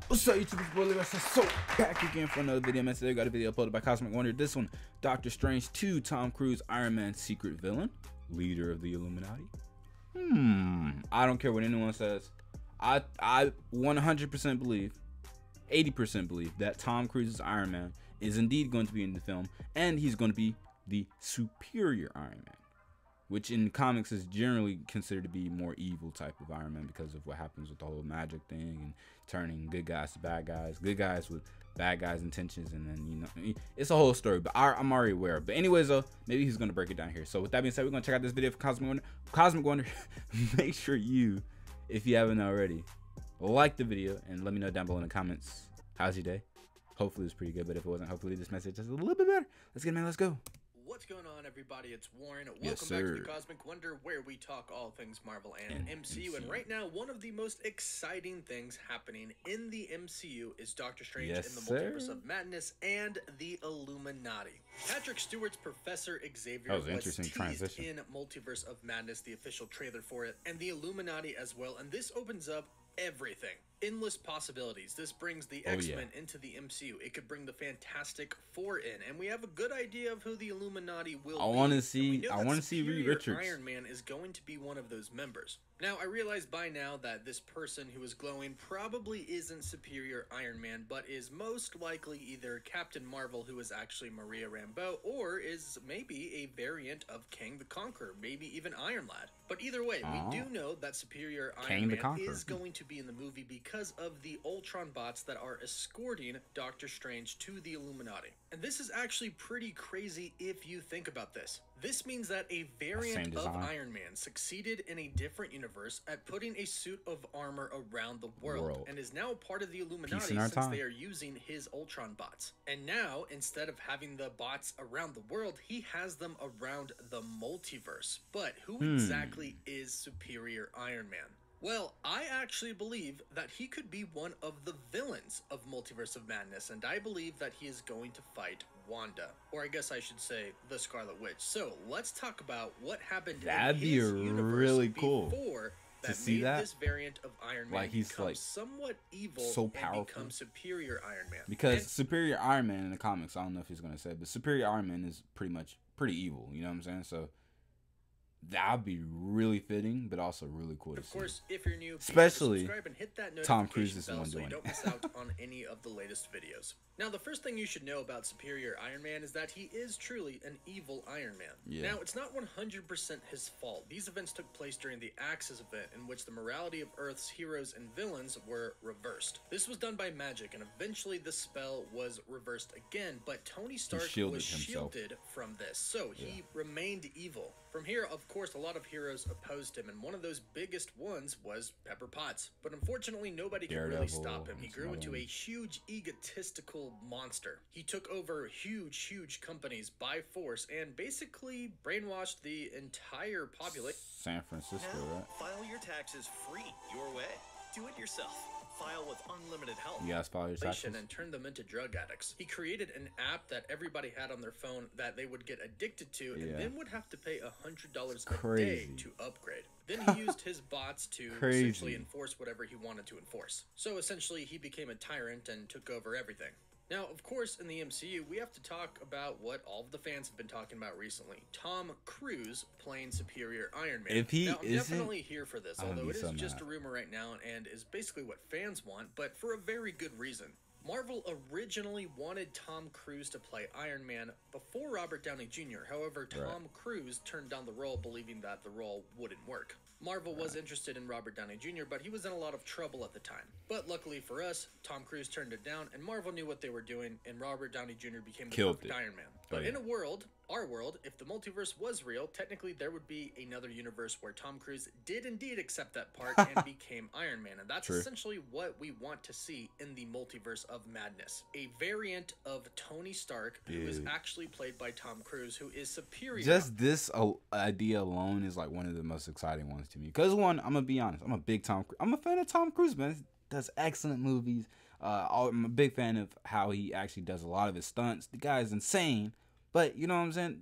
What's up, YouTube? It's boy SSSoo back again for another video. Man, today I got a video uploaded by Cosmic Wonder. This one, Doctor Strange 2, Tom Cruise, Iron Man's secret villain, leader of the Illuminati. I don't care what anyone says. I 100% believe, 80% believe that Tom Cruise's Iron Man is indeed going to be in the film, and he's going to be the superior Iron Man, which in comics is generally considered to be more evil type of Iron Man because of what happens with the whole magic thing and turning good guys to bad guys with bad guys' intentions, and then, you know, it's a whole story, but I'm already aware. But anyways, though, maybe he's going to break it down here. So with that being said, we're going to check out this video for Cosmic Wonder. Make sure you, if you haven't already, like the video and let me know down below in the comments, how's your day? Hopefully it was pretty good, but if it wasn't, hopefully this message is a little bit better. Let's get it, man. Let's go. What's going on, everybody? It's Warren. Yes, Welcome back to the Cosmic Wonder, where we talk all things Marvel and MCU. And right now, one of the most exciting things happening in the MCU is Doctor Strange in the Multiverse of Madness and the Illuminati. Patrick Stewart's Professor Xavier was teased in Multiverse of Madness, the official trailer for it, and the Illuminati as well. And this opens up everything. Endless possibilities. This brings the X-Men into the MCU. It could bring the Fantastic Four in, and we have a good idea of who the Illuminati will be. I want to see Reed Richards. Iron Man is going to be one of those members. Now, I realize by now that this person who is glowing probably isn't Superior Iron Man, but is most likely either Captain Marvel, who is actually Maria Rambeau, or is maybe a variant of Kang the Conqueror, maybe even Iron Lad. But either way, we do know that Superior Iron Man is going to be in the movie because of the Ultron bots that are escorting Doctor Strange to the Illuminati. And this is actually pretty crazy if you think about this. This means that a variant of Iron Man succeeded in a different universe at putting a suit of armor around the world and is now a part of the Illuminati since they are using his Ultron bots. And now, instead of having the bots around the world, he has them around the multiverse. But who exactly is Superior Iron Man? Well, I actually believe that he could be one of the villains of Multiverse of Madness, and I believe that he is going to fight Wanda, or I guess I should say the Scarlet Witch. So let's talk about what happened in his universe really cool before that to see this variant of Iron Man become somewhat evil, so powerful, and become Superior Iron Man. Because Superior Iron Man in the comics, I don't know if he's gonna say it, but Superior Iron Man is pretty evil. You know what I'm saying? So that'd be really fitting, but also really cool to see. Of course, if you're new, especially subscribe and hit that Tom Cruise is the one so doing you don't miss out on any of the latest videos. Now, the first thing you should know about Superior Iron Man is that he is truly an evil Iron Man. Now, it's not 100% his fault. These events took place during the Axis event, in which the morality of Earth's heroes and villains were reversed. This was done by magic, and eventually the spell was reversed again, but Tony Stark was shielded from this, so he remained evil. From here, of course, a lot of heroes opposed him, and one of those biggest ones was Pepper Potts. But unfortunately, nobody could really stop him. He grew into a huge, egotistical monster. He took over huge companies by force and basically brainwashed the entire population. San Francisco, right? File your taxes free your way. Do it yourself. File with unlimited help. You guys file your taxes and turn them into drug addicts. He created an app that everybody had on their phone that they would get addicted to, and then would have to pay $100 a day to upgrade. Then he used his bots to essentially enforce whatever he wanted to enforce. So essentially, he became a tyrant and took over everything. Now, of course, in the MCU, we have to talk about what all of the fans have been talking about recently. Tom Cruise playing Superior Iron Man. Now, I'm definitely here for this, although it is just a rumor right now and is basically what fans want, but for a very good reason. Marvel originally wanted Tom Cruise to play Iron Man before Robert Downey Jr. However, Tom Cruise turned down the role, believing that the role wouldn't work. Marvel was interested in Robert Downey Jr., but he was in a lot of trouble at the time. But luckily for us, Tom Cruise turned it down, and Marvel knew what they were doing, and Robert Downey Jr. became the perfect Iron Man. But in a world, our world, if the multiverse was real, technically there would be another universe where Tom Cruise did indeed accept that part and became Iron Man. And that's essentially what we want to see in the Multiverse of Madness. A variant of Tony Stark, who is actually played by Tom Cruise, who is superior. Just this idea alone is like one of the most exciting ones to me. Because one, I'm going to be honest, I'm a fan of Tom Cruise, man. He does excellent movies. I'm a big fan of how he actually does a lot of his stunts. The guy is insane. But you know what I'm saying?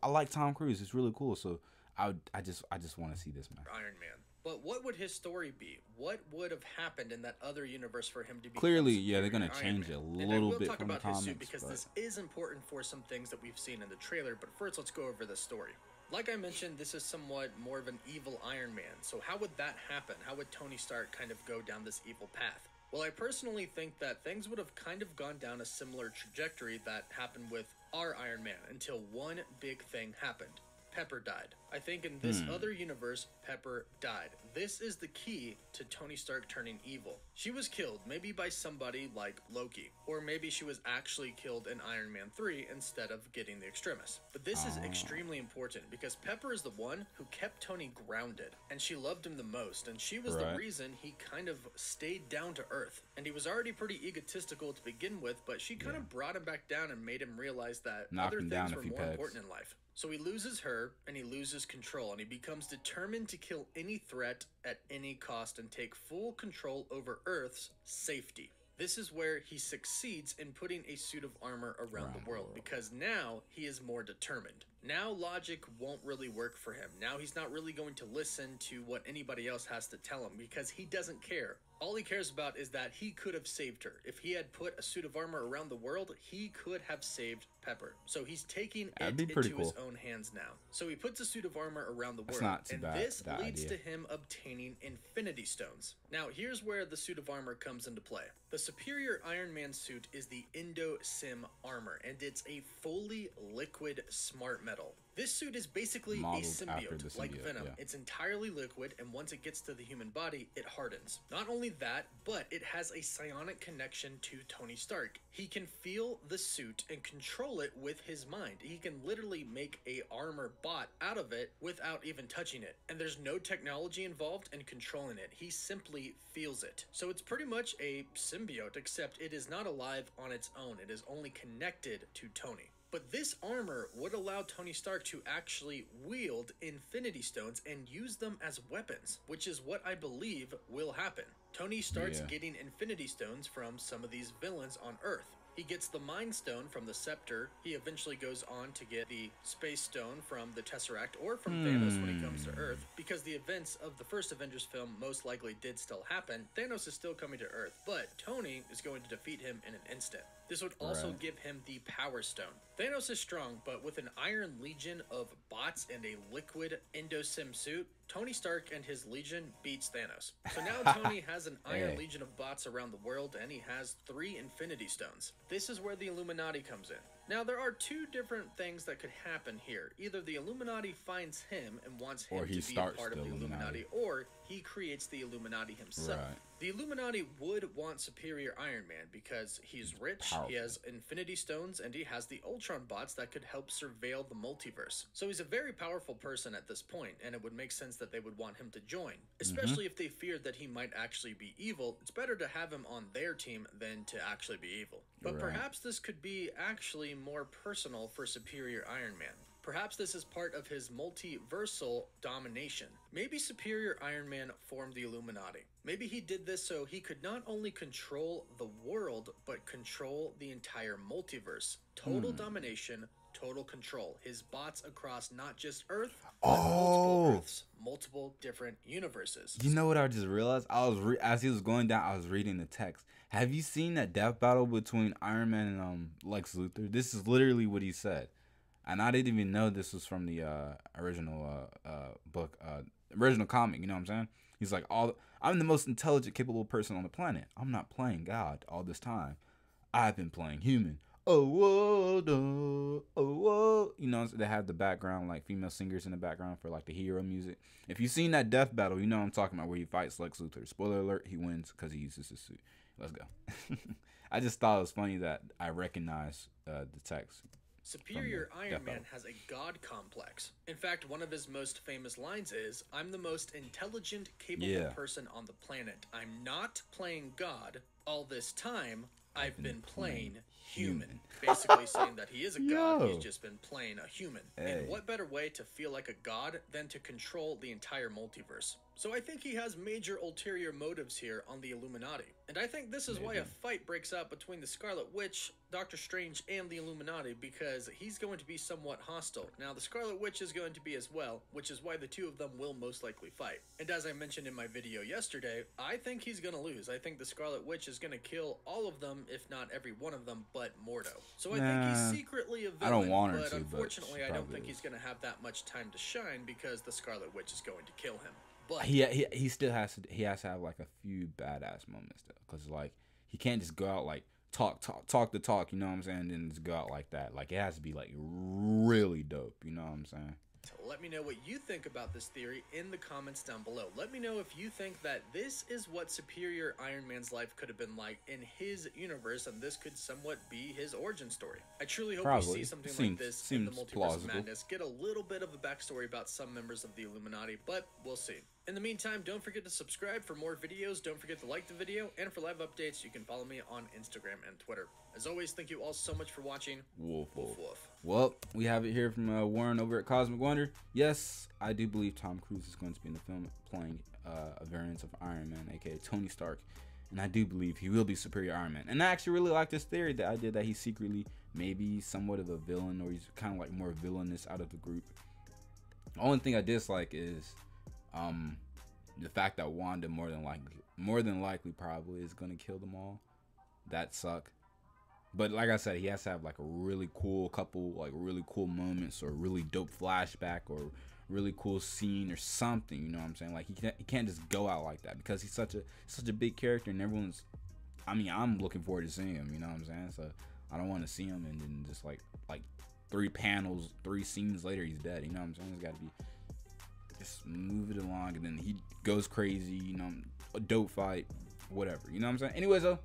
I like Tom Cruise. It's really cool. So I just want to see this, man. Iron Man. But what would his story be? What would have happened in that other universe for him to be clearly? Yeah, they're gonna change it a little bit from the comics. And I will talk about his suit because this is important for some things that we've seen in the trailer. But first, let's go over the story. Like I mentioned, this is somewhat more of an evil Iron Man. So how would that happen? How would Tony Stark kind of go down this evil path? Well, I personally think that things would have kind of gone down a similar trajectory that happened with our Iron Man until one big thing happened. Pepper died. I think in this other universe, Pepper died. This is the key to Tony Stark turning evil. She was killed, maybe by somebody like Loki, or maybe she was actually killed in Iron Man 3 instead of getting the Extremis. But this is extremely important because Pepper is the one who kept Tony grounded, and she loved him the most, and she was the reason he kind of stayed down to earth. And he was already pretty egotistical to begin with, but she kind of brought him back down and made him realize that other things were more important in life. So he loses her, and he loses control, and he becomes determined to kill any threat at any cost and take full control over Earth's safety. This is where he succeeds in putting a suit of armor around the world, because now he is more determined. Now logic won't really work for him. Now he's not really going to listen to what anybody else has to tell him, because he doesn't care. All he cares about is that he could have saved her. If he had put a suit of armor around the world, he could have saved Pepper. So he's taking it into his own hands now. So he puts a suit of armor around the world, and this leads to him obtaining Infinity Stones. Now, here's where the suit of armor comes into play. The superior Iron Man suit is the Endo-Sim armor, and it's a fully liquid smart metal. This suit is basically a symbiote, like Venom. Yeah. It's entirely liquid, and once it gets to the human body, it hardens. Not only that, but it has a psionic connection to Tony Stark. He can feel the suit and control it with his mind. He can literally make a armor bot out of it without even touching it. And there's no technology involved in controlling it. He simply feels it. So it's pretty much a symbiote, except it is not alive on its own. It is only connected to Tony. But this armor would allow Tony Stark to actually wield Infinity Stones and use them as weapons, which is what I believe will happen. Tony starts getting Infinity Stones from some of these villains on Earth. He gets the Mind Stone from the Scepter. He eventually goes on to get the Space Stone from the Tesseract or from Thanos when he comes to Earth. Because the events of the first Avengers film most likely did still happen, Thanos is still coming to Earth, but Tony is going to defeat him in an instant. This would also give him the Power Stone. Thanos is strong, but with an Iron Legion of bots and a liquid Endo-Sim suit, Tony Stark and his Legion beats Thanos. So now Tony has an Iron Legion of bots around the world, and he has 3 Infinity Stones. This is where the Illuminati comes in. Now, there are 2 different things that could happen here. Either the Illuminati finds him and wants him to be a part of the Illuminati, or he creates the Illuminati himself. The Illuminati would want Superior Iron Man because he's rich, he has Infinity Stones, and he has the Ultron bots that could help surveil the multiverse. So he's a very powerful person at this point, and it would make sense that they would want him to join. Especially if they feared that he might actually be evil. It's better to have him on their team than to actually be evil. But perhaps this could be actually more personal for Superior Iron Man. Perhaps this is part of his multiversal domination. Maybe Superior Iron Man formed the Illuminati. Maybe he did this so he could not only control the world, but control the entire multiverse. Total domination, total control. His bots across not just Earth, but multiple Earths, multiple different universes. You know what I just realized? As he was going down, I was reading the text. Have you seen that death battle between Iron Man and Lex Luthor? This is literally what he said. And I didn't even know this was from the original book, original comic. You know what I'm saying? He's like, I'm the most intelligent, capable person on the planet. I'm not playing God all this time. I've been playing human. Oh, whoa, oh, whoa. You know, they have the background, like female singers in the background for like the hero music. If you've seen that death battle, you know what I'm talking about, where he fights Lex Luthor. Spoiler alert, he wins because he uses his suit. Let's go. I just thought it was funny that I recognize the text. Superior Iron Man has a god complex. In fact, one of his most famous lines is, "I'm the most intelligent, capable person on the planet. I'm not playing God. All this time, I've been playing human." Basically saying that he is a god, he's just been playing a human. And what better way to feel like a god than to control the entire multiverse? So I think he has major ulterior motives here on the Illuminati. And I think this is why a fight breaks out between the Scarlet Witch, Doctor Strange, and the Illuminati, because he's going to be somewhat hostile. Now, the Scarlet Witch is going to be as well, which is why the two of them will most likely fight. And as I mentioned in my video yesterday, I think he's going to lose. I think the Scarlet Witch is going to kill all of them, if not every one of them, but Mordo. So I think he's secretly a villain, I don't want her but to, unfortunately but I don't think he's going to have that much time to shine because the Scarlet Witch is going to kill him. But he still has to have like a few badass moments though, because like he can't just go out like talk the talk, you know what I'm saying, and then just go out like that. Like it has to be like really dope, you know what I'm saying. Let me know what you think about this theory in the comments down below. Let me know if you think that this is what superior Iron Man's life could have been like in his universe, and this could somewhat be his origin story. I truly hope we see something like this in the Multiverse of Madness. Get a little bit of a backstory about some members of the Illuminati, but we'll see. In the meantime, don't forget to subscribe for more videos, don't forget to like the video, and for live updates, you can follow me on Instagram and Twitter. As always, thank you all so much for watching. Woof, woof, woof. Well, we have it here from Warren over at Cosmic Wonder. Yes, I do believe Tom Cruise is going to be in the film playing a variant of Iron Man, aka Tony Stark. And I do believe he will be superior Iron Man. And I actually really like this theory that I did, that he's secretly maybe somewhat of a villain, or he's kind of like more villainous out of the group. The only thing I dislike is the fact that Wanda more than likely probably is gonna kill them all. That suck. But like I said, he has to have like a really cool couple, like really cool moments, or really dope flashback, or really cool scene or something, you know what I'm saying? Like he can't just go out like that, because he's such a big character, and everyone's, I mean, I'm looking forward to seeing him, you know what I'm saying? So I don't want to see him and then just like 3 panels, 3 scenes later he's dead, you know what I'm saying? It's got to be, just move it along, and then he goes crazy, you know, a dope fight, whatever, you know what I'm saying? Anyways though,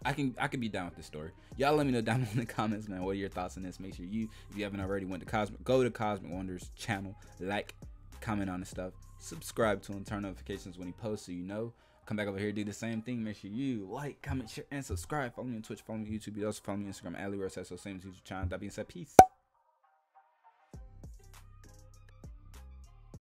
I can be down with this story. Y'all let me know down in the comments, man. What are your thoughts on this? Make sure if you haven't already, go to Cosmic Wonder's channel, like, comment on the stuff, subscribe to him, turn notifications when he posts, so you know. Come back over here, do the same thing. Make sure you like, comment, share, and subscribe. Follow me on Twitch, follow me on YouTube. You also follow me on Instagram, SSSoo, same as YouTube channel. That being said, peace.